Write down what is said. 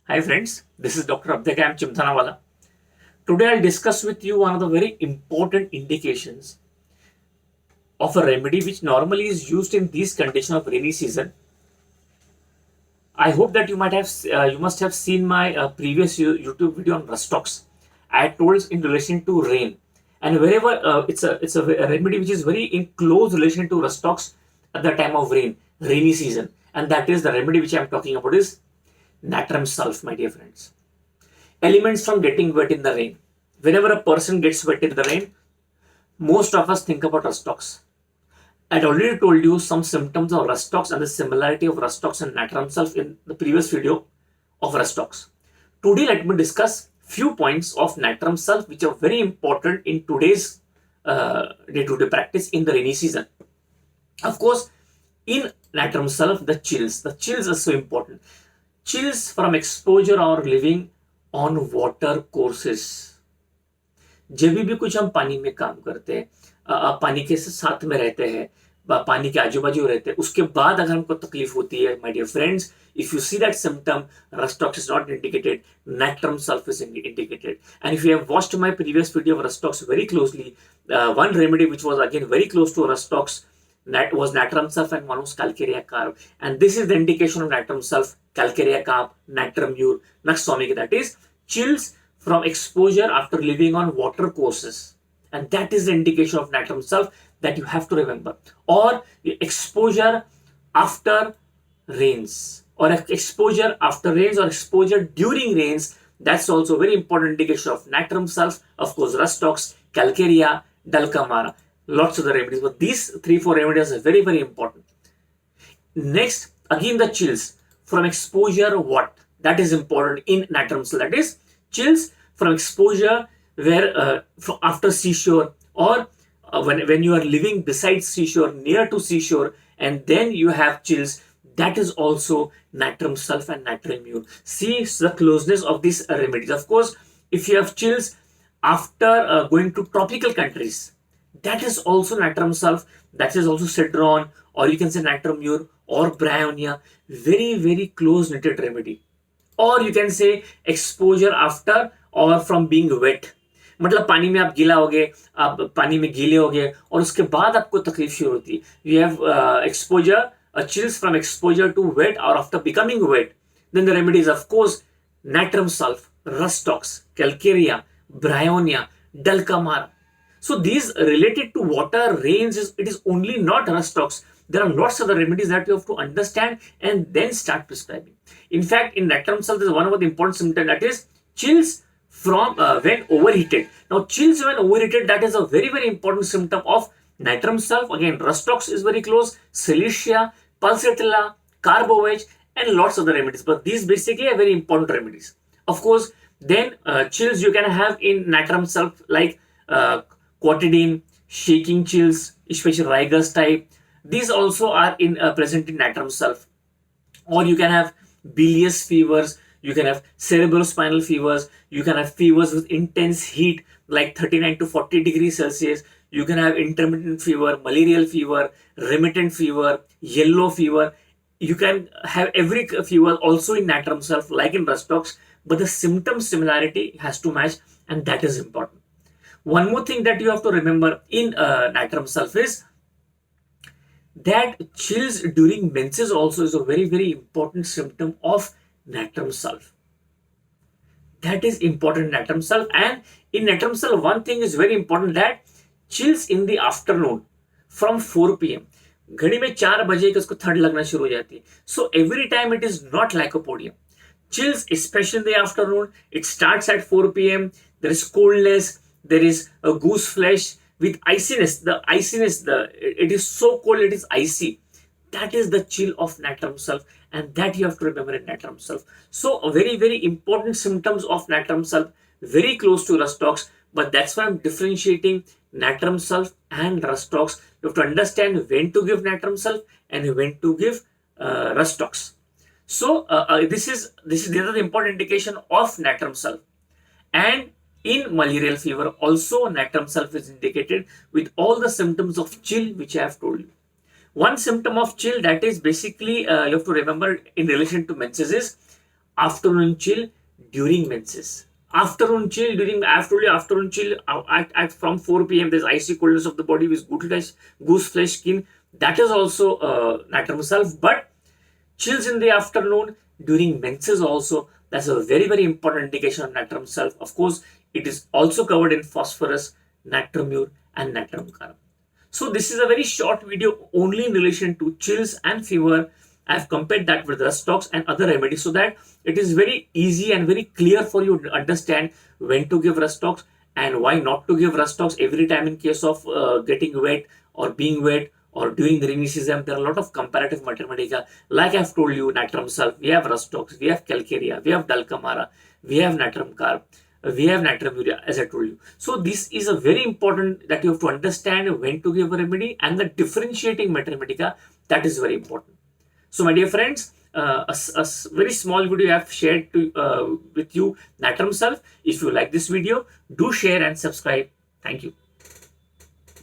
Hi friends, this is Dr. Abdequaem Chimthanawala. Today I'll discuss with you one of the very important indications of a remedy which normally is used in these conditions of rainy season. I hope that you must have seen my previous YouTube video on rustox. I told in relation to rain, and wherever it's a remedy which is very in close relation to rustox at the time of rainy season, and that is the remedy which I am talking about is natrum sulph, my dear friends. Elements from getting wet in the rain. Whenever a person gets wet in the rain, most of us think about rustox. I'd already told you some symptoms of rustox and the similarity of rustox and natrum sulph in the previous video of rustox. Today, let me discuss few points of natrum sulph which are very important in today's day-to-day practice in the rainy season. Of course, in natrum sulph, the chills are so important. Chills from exposure or living on water courses. जब भी कुछ हम पानी में काम करते हैं, पानी के साथ में रहते हैं, पानी के आजू बाजू रहते हैं, उसके बाद अगर हमको तकलीफ होती है, my dear friends, if you see that symptom, rustox is not indicated, natrum sulph is indicated. And if you have watched my previous video of rustox very closely, one remedy which was again very close to rustox was natrum sulph and one was calcarea carb. And this is the indication of natrum sulph, calcarea carb, natrum mure, naxomic, that is chills from exposure after living on water courses. And that is the indication of natrum sulph that you have to remember. Or exposure after rains, or exposure after rains, or exposure during rains. That's also very important indication of natrum sulph. Of course, rustox, calcarea, dulcamara, lots of the remedies. But these 3-4 remedies are very, very important. Next, again the chills from exposure. What? That is important in natrum sulph. That is chills from exposure where after seashore, or when you are living beside seashore, near to seashore, and then you have chills. That is also natrum sulph and natrum mure. See the closeness of these remedies. Of course, if you have chills after going to tropical countries, that is also natrum sulph. That is also cedron, or you can say natrum mure or bryonia. Very, very close knitted remedy. Or you can say exposure after और from being wait, मतलब पानी में आप गीला हो गए, आप पानी में गीले हो गए और उसके बाद आपको तकलीफ शुरू होती है. You have exposure chills from exposure to wet or after becoming wet. Then the remedies, of course, natrum sulph, rustox, calcarea, bryonia, dulcamara. So these related to water, rains, it is only not rustox. There are lots of the remedies that you have to understand and then start prescribing. In fact, in natrum sulph, there is one of the important symptoms, that is chills from when overheated. Now, chills when overheated, that is a very, very important symptom of natrum sulph. Again, rustox is very close, Cilicia, pulsatilla, carbovage, and lots of the remedies. But these basically are very important remedies. Of course, then chills you can have in natrum sulph like quatidine, shaking chills, especially Riger's type. These also are present in natrum sulph. Or you can have bilious fevers, you can have cerebrospinal fevers, you can have fevers with intense heat like 39 to 40 degrees Celsius, you can have intermittent fever, malarial fever, remittent fever, yellow fever. You can have every fever also in natrum sulph like in rustox, but the symptom similarity has to match, and that is important. One more thing that you have to remember in natrum sulph is that chills during menses also is a very, very important symptom of natrum sulph. That is important in natrum sulph. And in natrum sulph, one thing is very important, that chills in the afternoon from 4 p.m. घड़ी में 4 बजे के उसको ठंड लगना शुरू हो जाती है. So every time it is not lycopodium. Chills, especially in the afternoon, it starts at 4 p.m. There is coldness, there is a goose flesh with iciness. The iciness, it is so cold, it is icy. That is the chill of natrum sulph, and that you have to remember in natrum sulph. So a very, very important symptoms of natrum sulph, very close to rustox, but that's why I'm differentiating natrum sulph and rustox. You have to understand when to give natrum sulph and when to give rustox. So this is the other important indication of natrum sulph. And in malarial fever also natrum sulph is indicated with all the symptoms of chill which I have told you. One symptom of chill that is basically you have to remember in relation to menses is afternoon chill during menses. Afternoon chill during afternoon chill at from 4 p.m. There's icy coldness of the body with goose flesh skin. That is also natrum sulph. But chills in the afternoon during menses also, that's a very, very important indication of natrum sulph. Of course, it is also covered in phosphorus, natrum mure, and natrum carum. So this is a very short video only in relation to chills and fever. I have compared that with rust tox and other remedies so that it is very easy and very clear for you to understand when to give rust tox and why not to give rust tox every time in case of getting wet or being wet or during the rainy season. There are a lot of comparative mathematica. Like I have told you, natrum sulph, we have rust tox, we have calcarea, we have dulcamara, we have natrum carum, we have natrum urea, as I told you. So this is a very important that you have to understand when to give a remedy, and the differentiating mathematica, that is very important. So my dear friends, a very small video I have shared with you natrum sulph. If you like this video, do share and subscribe. Thank you.